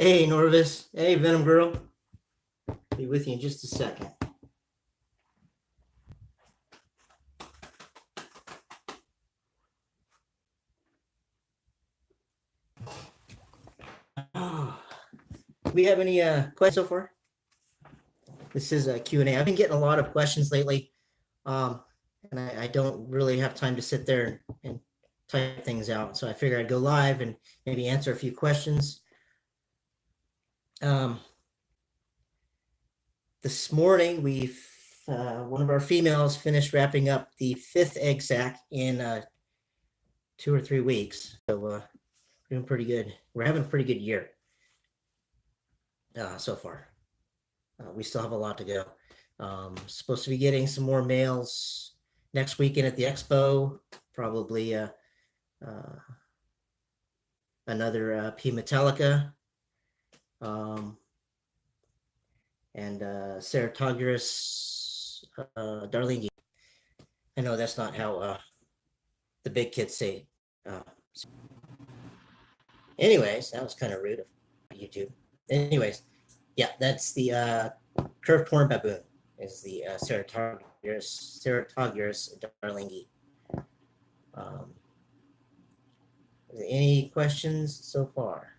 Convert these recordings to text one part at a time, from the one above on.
Hey, Norvis. Hey, Venom Girl. Be with you in just a second. Oh, we have any questions so far? This is a Q&A. I've been getting a lot of questions lately, and I don't really have time to sit there and type things out. So I figured I'd go live and maybe answer a few questions. This morning, one of our females finished wrapping up the 5th egg sac in 2 or 3 weeks. So we're doing pretty good. We're having a pretty good year so far. We still have a lot to go. Supposed to be getting some more males next weekend at the expo. Probably another P Metallica. And Ceratogyrus darlingi. I know that's not how the big kids say. Anyways, that was kind of rude of YouTube. Anyways, yeah, that's the curved horn baboon. Is the Ceratogyrus darlingi. Any questions so far?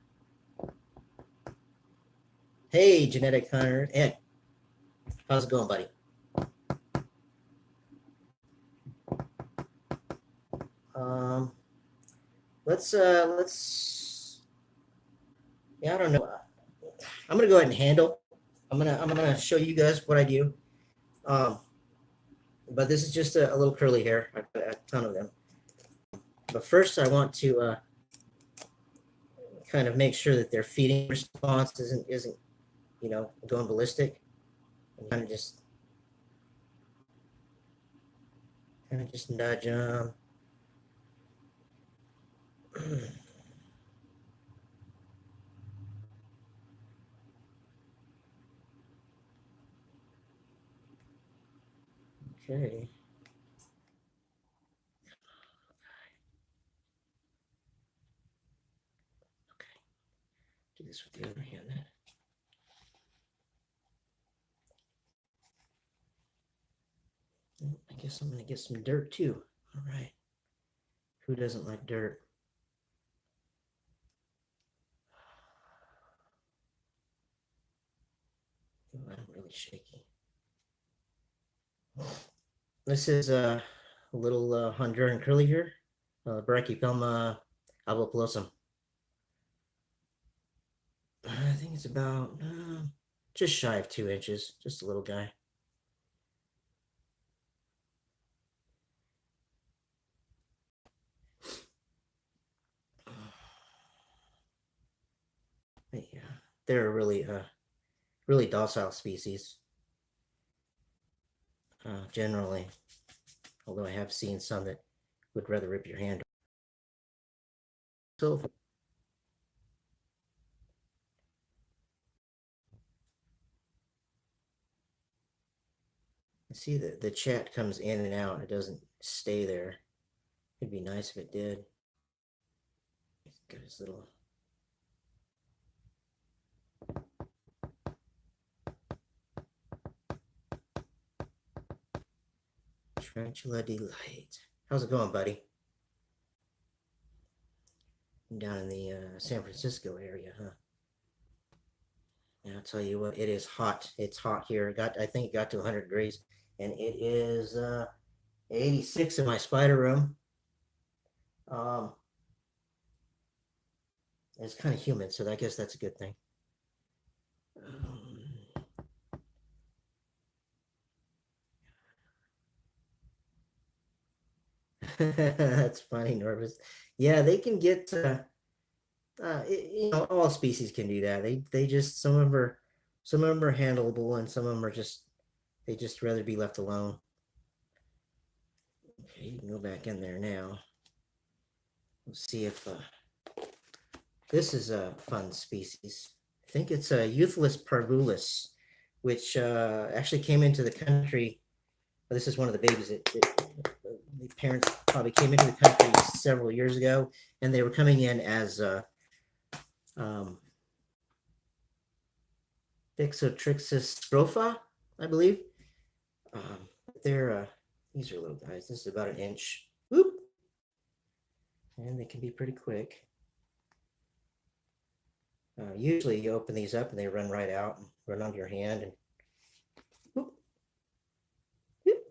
Hey, Genetic Hunter. Ed, how's it going, buddy? Let's yeah, I don't know. I'm gonna go ahead and handle. I'm gonna show you guys what I do. But this is just a little curly hair. I've got a ton of them. But first, I want to kind of make sure that their feeding response isn't going ballistic. And kind of just nudge them. Okay. Do this with the other hand then. I guess I'm gonna get some dirt too. All right. Who doesn't like dirt? Oh, I'm really shaky. This is a little Honduran curly here, Brachypelma albopilosum. I think it's about just shy of 2 inches, just a little guy. Yeah, they're a really docile species, generally. Although I have seen some that would rather rip your hand. So I see that the chat comes in and out. It doesn't stay there. It'd be nice if it did. Got his little. Tarantula Delight. How's it going, buddy? I'm down in the San Francisco area, huh? And I'll tell you what, it is hot. It's hot here. I think it got to 100 degrees, and it is 86 in my spider room. It's kind of humid, so I guess that's a good thing. That's funny, Nervous. Yeah, they can get. All species can do that. They just some of them are handleable, and some of them are they just rather be left alone. Okay, you can go back in there now. Let's see if this is a fun species. I think it's a Euthyllus parvulus, which actually came into the country. Well, this is one of the babies that the parents probably came into the country several years ago, and they were coming in as Dixotrixis stropha, I believe. They're these are little guys. This is about an inch. Whoop. And they can be pretty quick. Usually you open these up and they run right out and run onto your hand and whoop, whoop.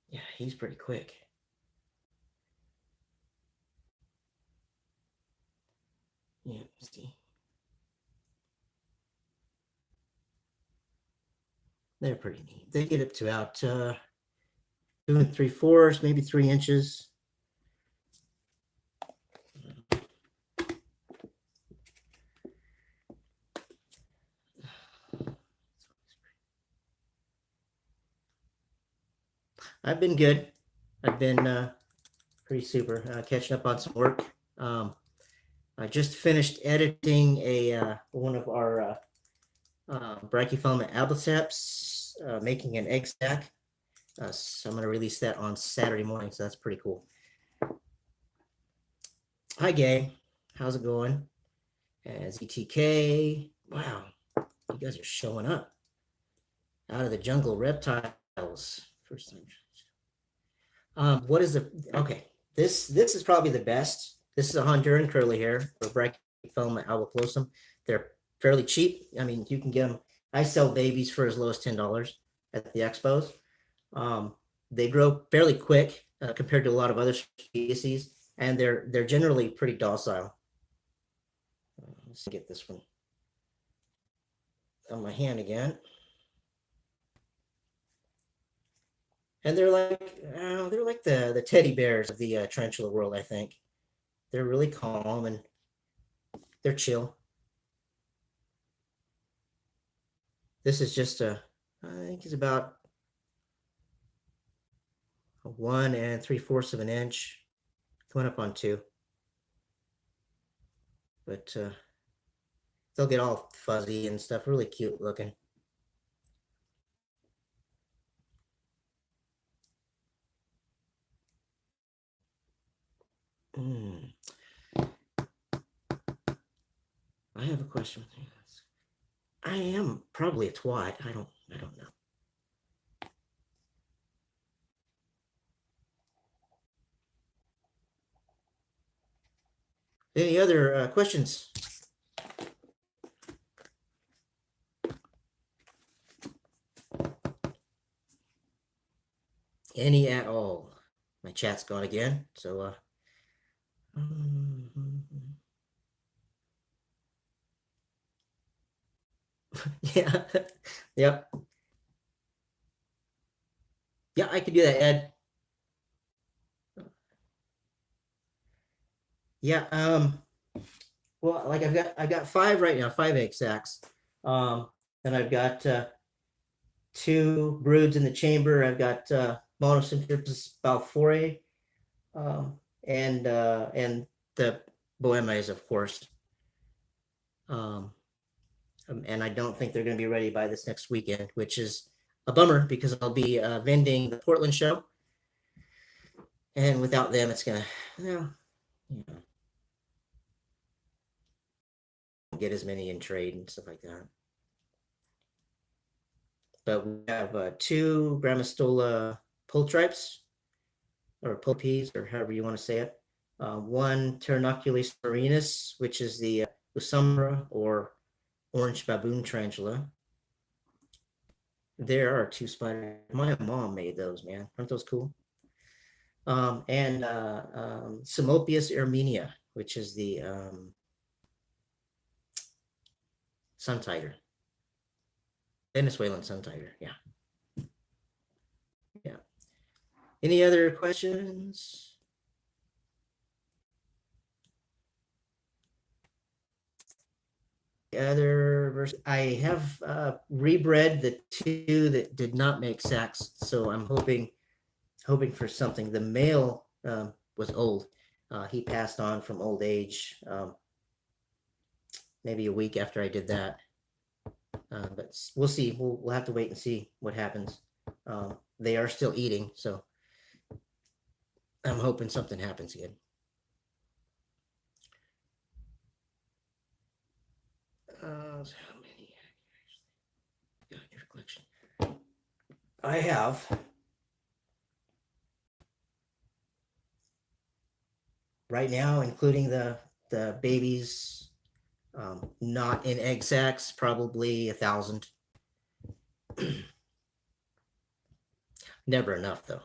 Yeah, he's pretty quick. Yeah, see. They're pretty neat. They get up to about 2 3/4, maybe 3 inches. I've been good. I've been pretty super. Catching up on some work. I just finished editing a one of our brachyphelma albiceps, making an egg sac. So I'm going to release that on Saturday morning. So that's pretty cool. Hi, gang. How's it going? ZTK. Wow, you guys are showing up. Out of the jungle reptiles. First time. What is the okay? This is probably the best. This is a Honduran curly hair for brachyphelma albicosum. They're fairly cheap. I mean, you can get them. I sell babies for as low as $10 at the expos. They grow fairly quick compared to a lot of other species, and they're generally pretty docile. Let's get this one on my hand again. And they're like the teddy bears of the tarantula world. I think they're really calm and they're chill. This is just I think it's about 1 3/4 of an inch, coming up on 2. But they'll get all fuzzy and stuff, really cute looking. I have a question. I am probably a twat. I don't know. Any other questions? Any at all? My chat's gone again. So yeah. Yep. Yeah, I could do that, Ed. Yeah. Well, like I've got 5 right now, 5 egg sacs. And I've got 2 broods in the chamber. I've got Monocentripus balfourae, and the Boemes, of course. And I don't think they're going to be ready by this next weekend, which is a bummer because I'll be vending the Portland show, and without them, it's gonna, get as many in trade and stuff like that. But we have 2 Grammostola pultripes, or pulpes, or however you want to say it. 1 Pteronoculus marinus, which is the Usumra or orange baboon tarantula. There are 2 spiders. My mom made those, man. Aren't those cool? And Simopius erminia, which is the sun tiger. Venezuelan sun tiger. Yeah. Yeah. Any other questions? I have rebred the 2 that did not make sacs, so I'm hoping for something. The male was old. He passed on from old age maybe a week after I did that. But we'll see. We'll have to wait and see what happens. They are still eating, so I'm hoping something happens again. collection. I have right now, including the babies, not in egg sacs, probably 1,000. Never enough though.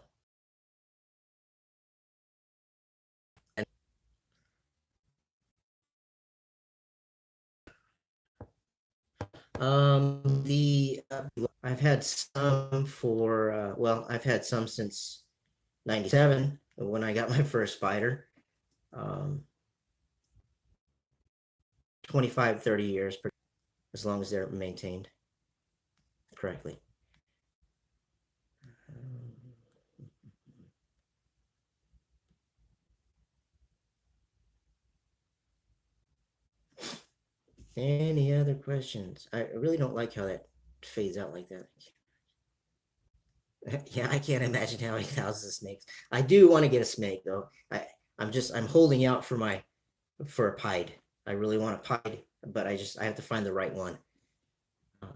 And the I've had some for well, I've had some since '97 when I got my first spider. Um, 25, 30 years, as long as they're maintained correctly. Any other questions? I really don't like how that fades out like that. Yeah, I can't imagine having thousands of snakes. I do want to get a snake though. I'm holding out for a pied. I really want a pied, but I have to find the right one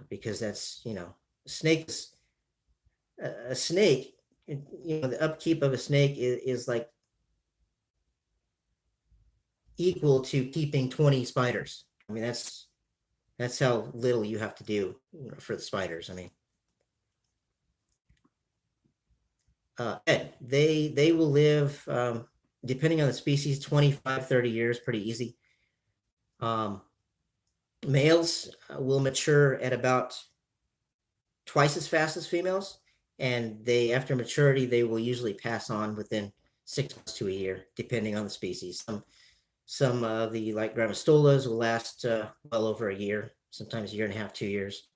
because that's snakes a snake. The upkeep of a snake is like equal to keeping 20 spiders. I mean that's how little you have to do for the spiders. I mean, they will live depending on the species 25, 30 years, pretty easy. Um, Males will mature at about twice as fast as females, and they after maturity they will usually pass on within 6 months to a year, depending on the species. Some of the like Gramistolas will last well over a year, sometimes a year and a half, 2 years.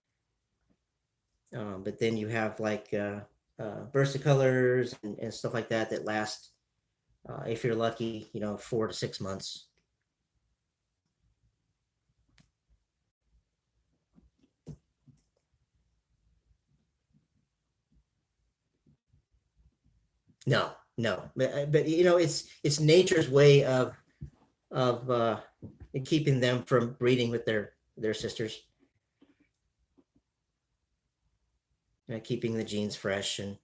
But then you have like versicolors and stuff like that last, if you're lucky, 4 to 6 months. No, no, but it's nature's way of keeping them from breeding with their sisters, keeping the genes fresh. And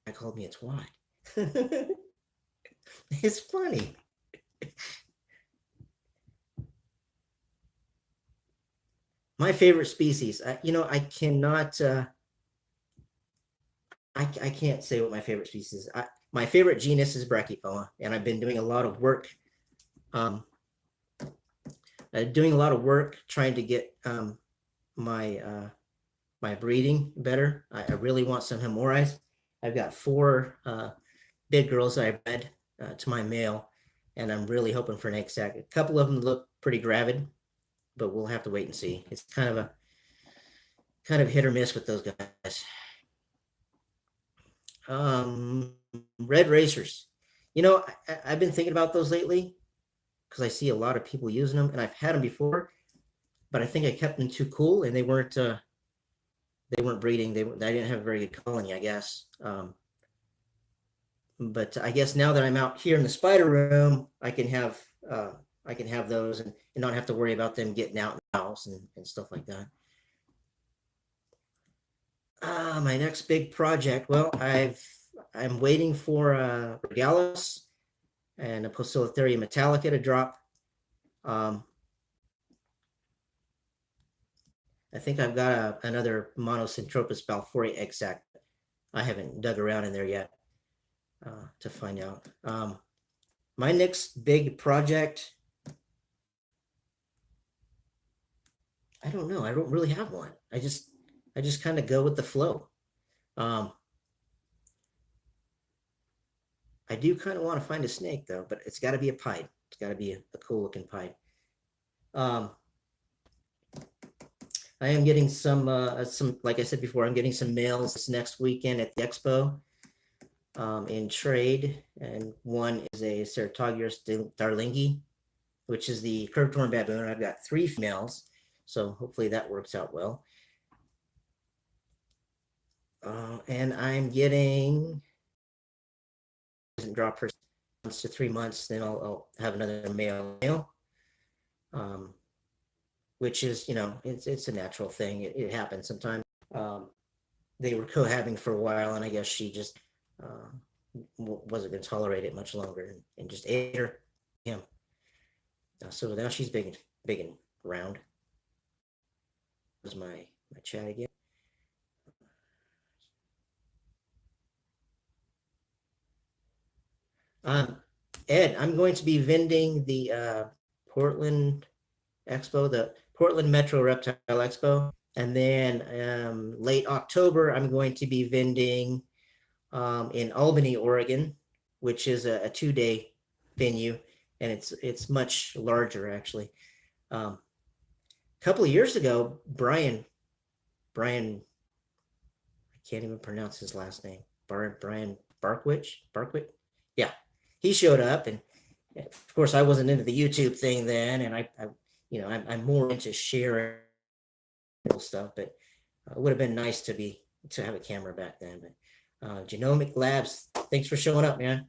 I called me a twat. It's funny. My favorite species. I cannot. I can't say what my favorite species is. My favorite genus is Brachypoma, and I've been doing a lot of work. Um, doing a lot of work trying to get my breeding better. I really want some Hemorais. I've got four big girls that I bred to my male, and I'm really hoping for an egg sac. A couple of them look pretty gravid, but we'll have to wait and see. It's kind of hit or miss with those guys. Red racers. I've been thinking about those lately because I see a lot of people using them, and I've had them before, but I think I kept them too cool, and they weren't breeding. I didn't have a very good colony, I guess. But I guess now that I'm out here in the spider room, I can have those and not have to worry about them getting out in the house and stuff like that. My next big project. Well, I'm waiting for a Regalis and a Poecilotheria metallica to drop. I think I've got another Monosyntropus balfouri egg sac. I haven't dug around in there yet to find out. My next big project, I don't know. I don't really have one. I just kind of go with the flow. I do kind of want to find a snake though, but it's got to be a pied. It's got to be a cool looking pied. I am getting some, like I said before, I'm getting some males this next weekend at the expo in trade, and one is a Ceratogyrus darlingi, which is the curved horn baboon. I've got 3 females, so hopefully that works out well. And I'm getting doesn't drop for months to 3 months, then I'll have another male. um, which is, it's a natural thing. It happens sometimes. Um, they were cohabiting for a while, and I guess she just uh, wasn't going to tolerate it much longer, and just ate her him. So now she's big and round. Was my chat again? Um, Ed, I'm going to be vending the Portland Expo, the Portland Metro Reptile Expo, and then late October I'm going to be vending in Albany, Oregon, which is a 2 day venue, and it's much larger actually. A couple of years ago, Brian, I can't even pronounce his last name. Brian Barkwich, yeah, he showed up, and of course I wasn't into the YouTube thing then, and I'm more into sharing stuff, but it would have been nice to have a camera back then. But Genomic Labs, thanks for showing up, man.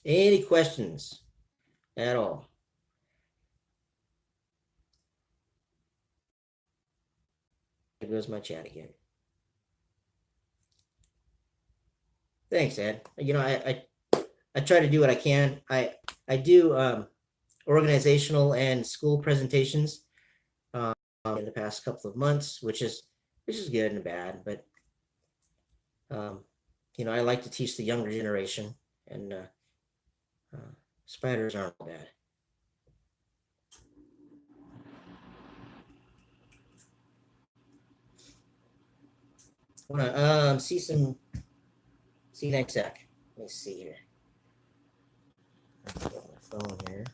Any questions at all? There goes my chat again. Thanks, Ed. I try to do what I can. I do organizational and school presentations in the past couple of months, which is good and bad. But um, I like to teach the younger generation, and uh, spiders aren't bad. Want to see next sec. Let me see here. I've got my phone here.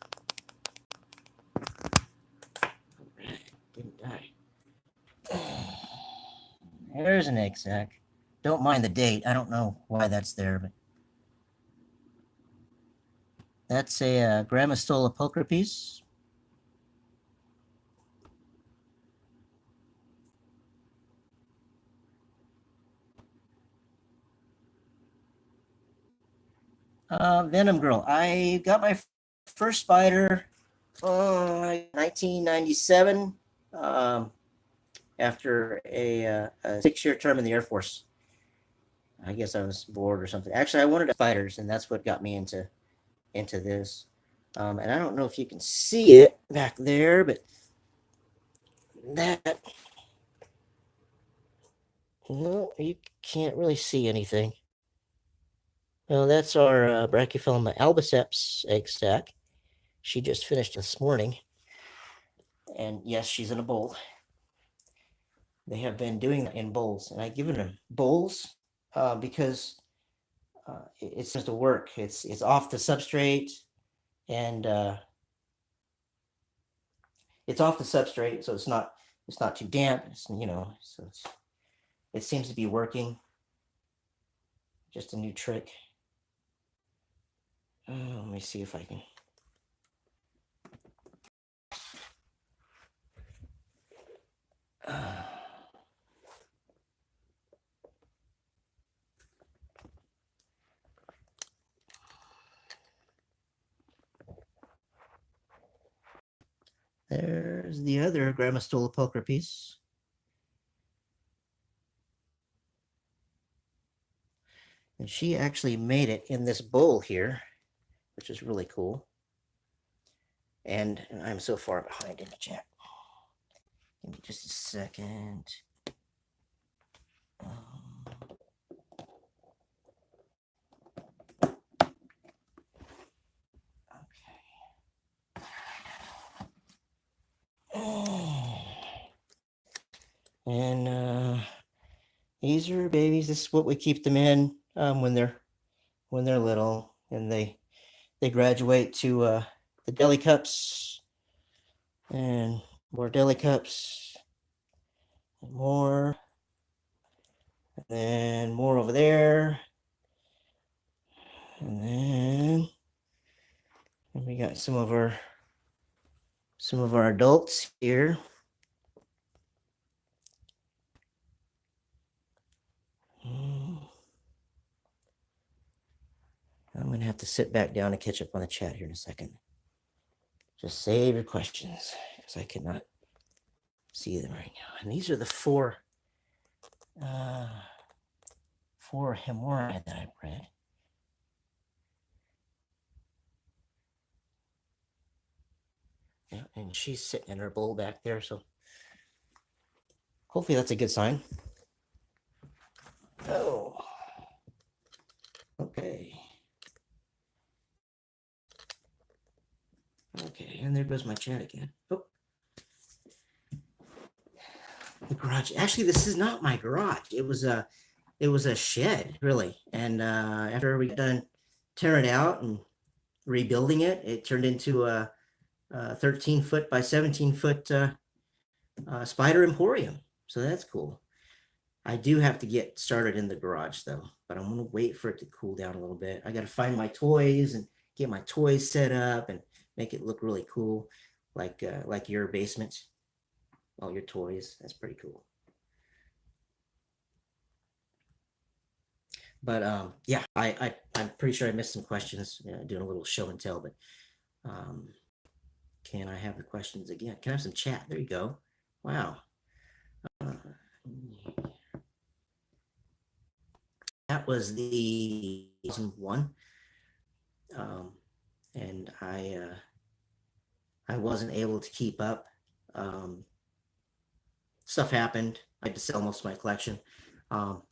All right, didn't die. There's an egg sac. Don't mind the date. I don't know why that's there, but that's a Grammastola pulcher piece. Venom Girl. I got my first spider 1997 after a 6 year term in the Air Force. I guess I was bored or something. Actually, I wanted spiders, and that's what got me into this. And I don't know if you can see it back there, but that no, you can't really see anything. Well, that's our Brachyphyllum albiceps egg stack. She just finished this morning, and yes, she's in a bowl. They have been doing that in bowls, and I've given them bowls because it seems to work. It's off the substrate, and it's off the substrate, so it's not too damp. So it seems to be working. Just a new trick. Let me see if I can. There's the other Grammastola pulcher piece. And she actually made it in this bowl here, which is really cool. And I'm so far behind in the chat. Give me just a second. Okay. And these are babies. This is what we keep them in when they're little, and they graduate to the deli cups, and more deli cups, and more, and more over there, and we got some of our adults here. I'm gonna have to sit back down and catch up on the chat here in a second. Just save your questions because I cannot see them right now. And these are the uh, four hemorrhoid that I read. Yeah, and she's sitting in her bowl back there, so hopefully that's a good sign. Oh, okay. Okay, and there goes my chat again. Oh, the garage. Actually, this is not my garage. It was a shed, really. And after we got done tearing it out and rebuilding it, it turned into a 13 foot by 17 foot spider emporium. So that's cool. I do have to get started in the garage though, but I'm gonna wait for it to cool down a little bit. I gotta find my toys and get my toys set up and make it look really cool, like your basement, all your toys. That's pretty cool. But yeah, I'm pretty sure I missed some questions, doing a little show and tell. But um, can I have the questions again? Can I have some chat? There you go. Wow. Uh, that was the season one, um, and I wasn't able to keep up. Um, Stuff happened. I had to sell most of my collection. Um,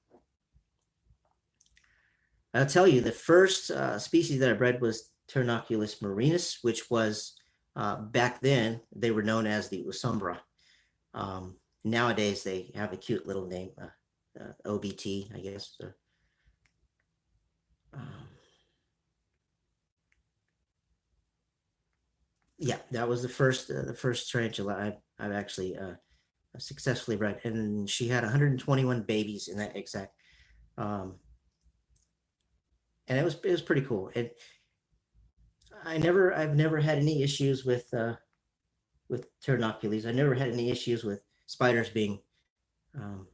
I'll tell you, the first species that I bred was Pteronoculus marinus, which was back then they were known as the Usumbra. Nowadays they have a cute little name, OBT, I guess. So, um, yeah, that was the first tarantula I've actually successfully bred, and she had 121 babies in that exact. Um, and it was pretty cool. I've never had any issues with pteronocules. I never had any issues with spiders being um,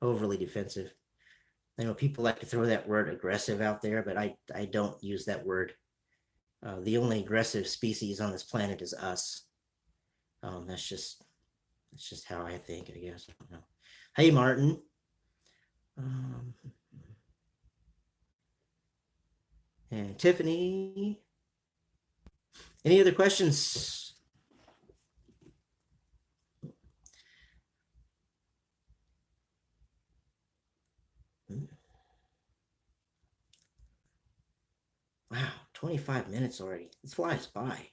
overly defensive. I know people like to throw that word aggressive out there, but I don't use that word. The only aggressive species on this planet is us. That's just how I think, I guess. I don't know. Hey, Martin. Um, and Tiffany. Any other questions? Wow, 25 minutes already. It flies by.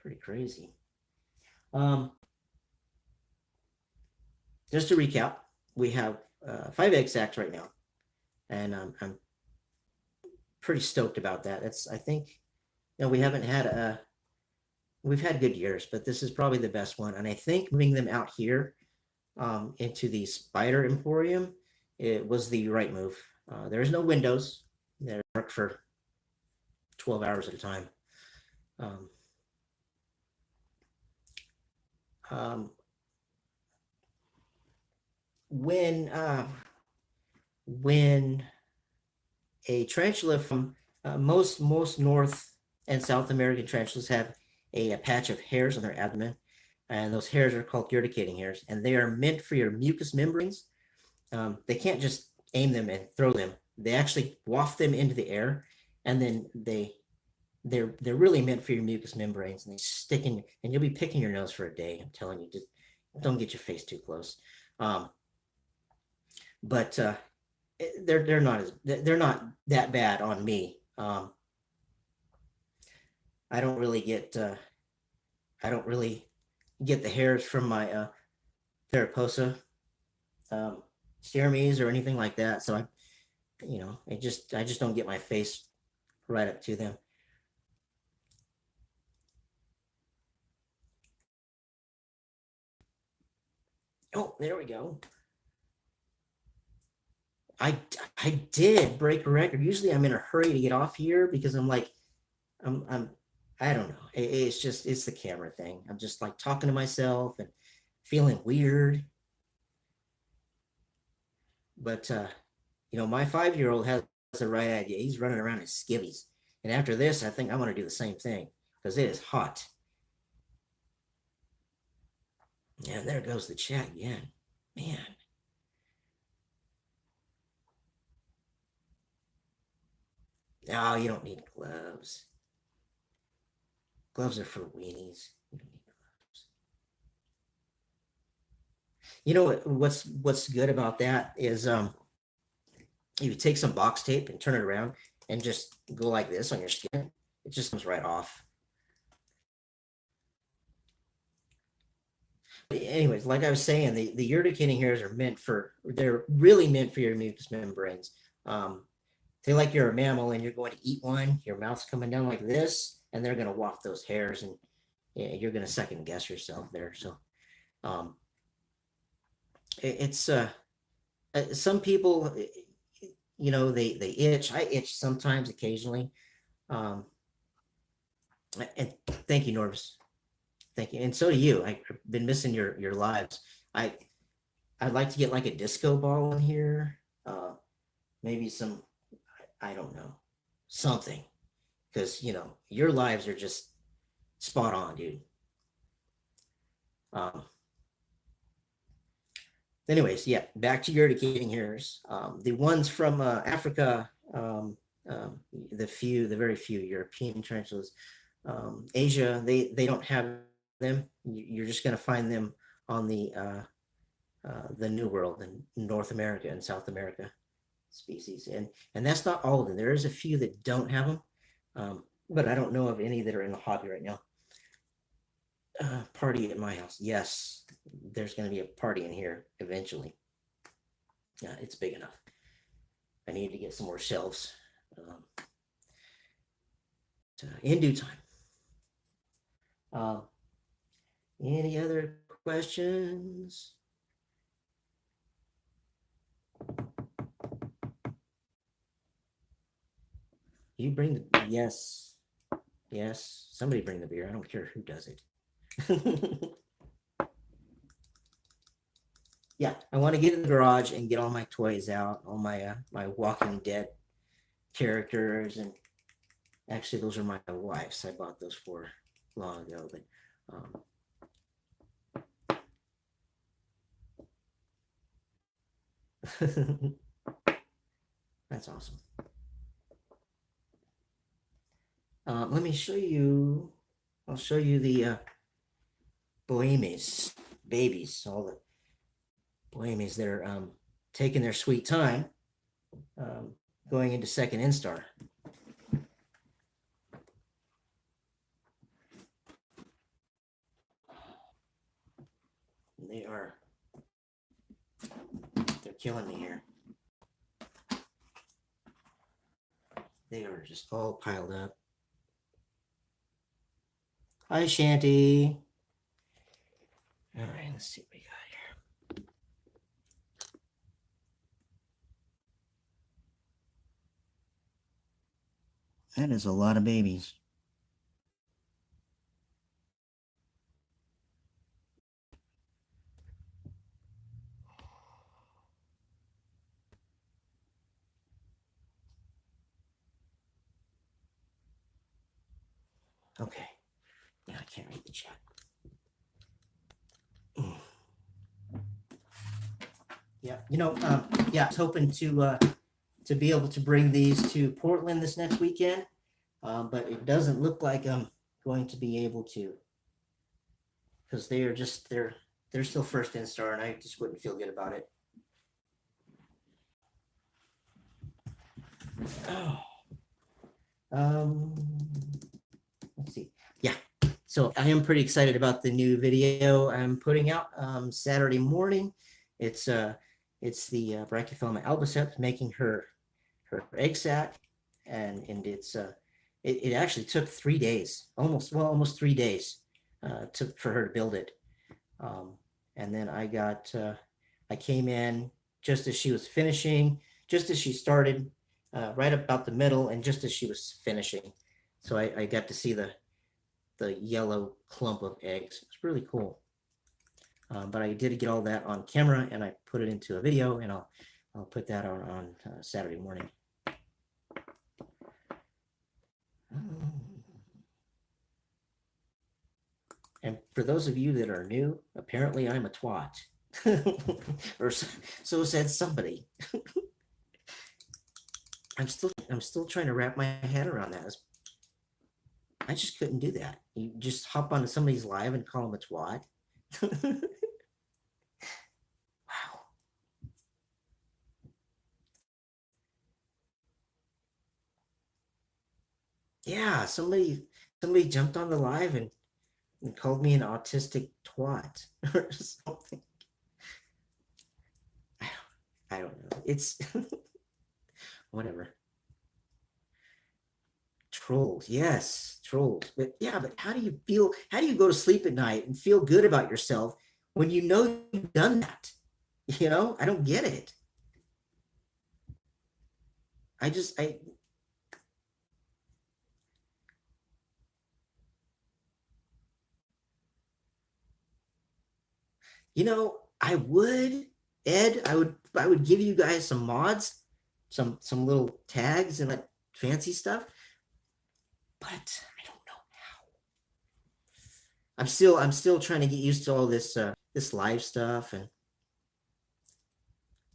Pretty crazy. Um, just to recap, we have 5 egg sacs right now, and I'm pretty stoked about that. That's I think we haven't had a we've had good years, but this is probably the best one. And I think moving them out here into the spider emporium, it was the right move. There's no windows; they work for 12 hours at a time. Um, um, when when a tarantula from most North and South American tarantulas have a patch of hairs on their abdomen, and those hairs are called urticating hairs, and they are meant for your mucous membranes. They can't just aim them and throw them; they actually waft them into the air, and then they're really meant for your mucous membranes, and they stick in, and you'll be picking your nose for a day. I'm telling you, just don't get your face too close. Um, but they're not that bad on me. I don't really get I don't really get the hairs from my Theraposa um, steremes or anything like that. So I just don't get my face right up to them. Oh, there we go. I I did break a record. Usually I'm in a hurry to get off here because I'm like I'm I don't know. It's the camera thing. I'm just like talking to myself and feeling weird. But my 5-year-old has the right idea. He's running around in skivvies, And after this, I think I want to do the same thing because it is hot. Yeah, there goes the chat again. Man. No, you don't need gloves. Gloves are for weenies. You don't need gloves. You know what's good about that is you take some box tape and turn it around and just go like this on your skin. It just comes right off. But anyways, like I was saying, the urticating hairs are they're really meant for your mucous membranes. Say like you're a mammal and you're going to eat one, your mouth's coming down like this, and they're going to waft those hairs, and yeah, you're going to second guess yourself there. So um, it's some people, they itch. I itch sometimes, occasionally. Um, and thank you, Norbs. Thank you, and so do you. I've been missing your lives. I I'd like to get like a disco ball in here. Maybe some, I don't know, something, because your lives are just spot on, dude. Um, anyways, yeah, back to urticating hairs. The ones from Africa, the very few European tarantulas, Asia, they don't have them. You're just going to find them on the New World in North America and South America species, and that's not all of them. There is a few that don't have them, but I don't know of any that are in the hobby right now. Party at my house. Yes, there's going to be a party in here eventually. Yeah, it's big enough. I need to get some more shelves in due time. Any other questions? You bring the yes, yes. Somebody bring the beer. I don't care who does it. Yeah, I want to get in the garage and get all my toys out, all my my Walking Dead characters, and actually those are my wife's. I bought those for long ago, but that's awesome. Let me show you. I'll show you the Bohemies babies, all the Bohemies that are taking their sweet time, going into second instar. They're killing me here. They are just all piled up. Hi, Shanty. All right, let's see what we got here. That is a lot of babies. Okay. Yeah, I can't read the chat. Yeah, yeah, I was hoping to be able to bring these to Portland this next weekend, but it doesn't look like I'm going to be able to, because they're still first instar, and I just wouldn't feel good about it. Oh. Let's see. Yeah. So I am pretty excited about the new video I'm putting out Saturday morning. It's the Brachyphelma albiceps making her egg sac, and it actually took 3 days, almost 3 days, for her to build it. And then I came in just as she was finishing, just as she started, right about the middle, and just as she was finishing. So I got to see the yellow clump of eggs. It's really cool. But I did get all that on camera, and I put it into a video, and I'll put that on Saturday morning. for those of you that are new, apparently I'm a twat. Or so said somebody. I'm still trying to wrap my head around that. I just couldn't do that. You just hop onto somebody's live and call them a twat. Wow. Yeah, somebody jumped on the live and called me an autistic twat or something. I don't know. It's whatever. Trolls, yes, trolls. But yeah, but how do you feel? How do you go to sleep at night and feel good about yourself when you know you've done that? I don't get it. I I would, Ed, I would give you guys some mods, some little tags and like fancy stuff, but I don't know. I'm still trying to get used to all this live stuff, and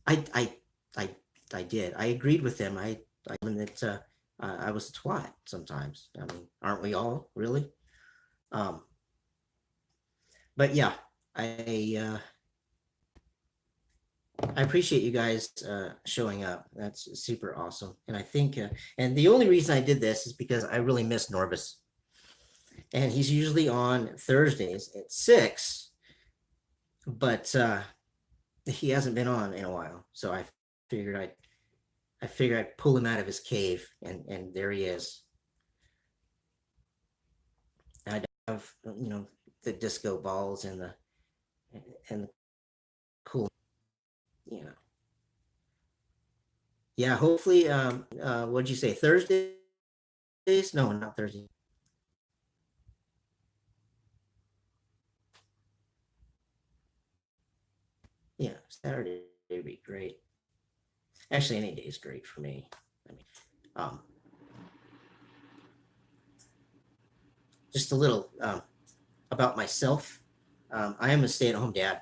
I I I I did. I agreed with him. I mean that I was a twat sometimes. I mean, aren't we all really? Um, but yeah, I I appreciate you guys showing up. That's super awesome. And I think, and the only reason I did this is because I really miss Norvis. And he's usually on Thursdays at 6, but he hasn't been on in a while. So figured I'd, I figured I'd pull him out of his cave, and there he is. And I'd have, the disco balls and the cool, you know. Yeah, hopefully, what'd you say, Thursdays? No, not Thursday. Yeah, Saturday would be great. Actually, any day is great for me. I mean, um, just a little about myself. I am a stay-at-home dad,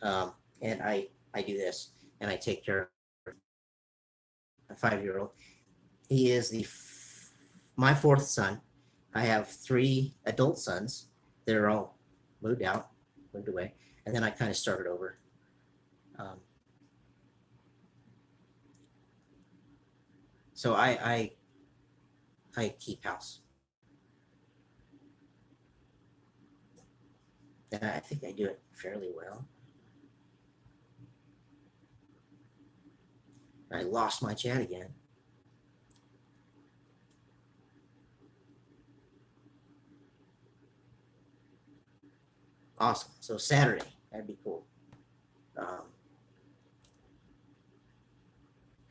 and I do this, and I take care of a 5-year-old. He is my fourth son. I have three adult sons. They're all moved out, moved away, and then I kind of started over. Um, so I keep house, and I think I do it fairly well. I lost my chat again. Awesome. So Saturday, that'd be cool. Um,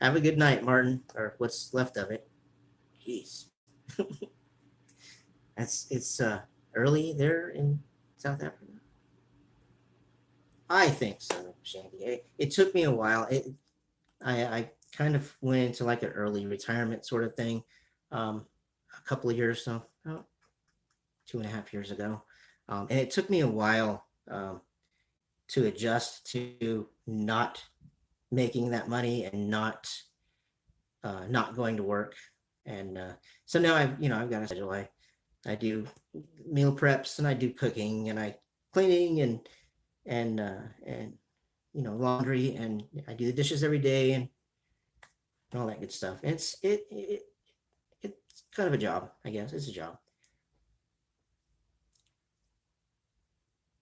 have a good night, Martin, or what's left of it. Jeez, it's early there in South Africa. I think so, Shandy. It took me a while. I kind of went into like an early retirement sort of thing, a couple of years, so 2.5 years ago, and it took me a while to adjust to not making that money and not going to work. And so now I've got a schedule. I do meal preps and I do cooking and I cleaning and laundry, and I do the dishes every day and all that good stuff. And it's kind of a job, I guess. It's a job.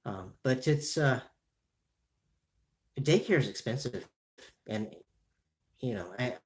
But it's daycare is expensive, and I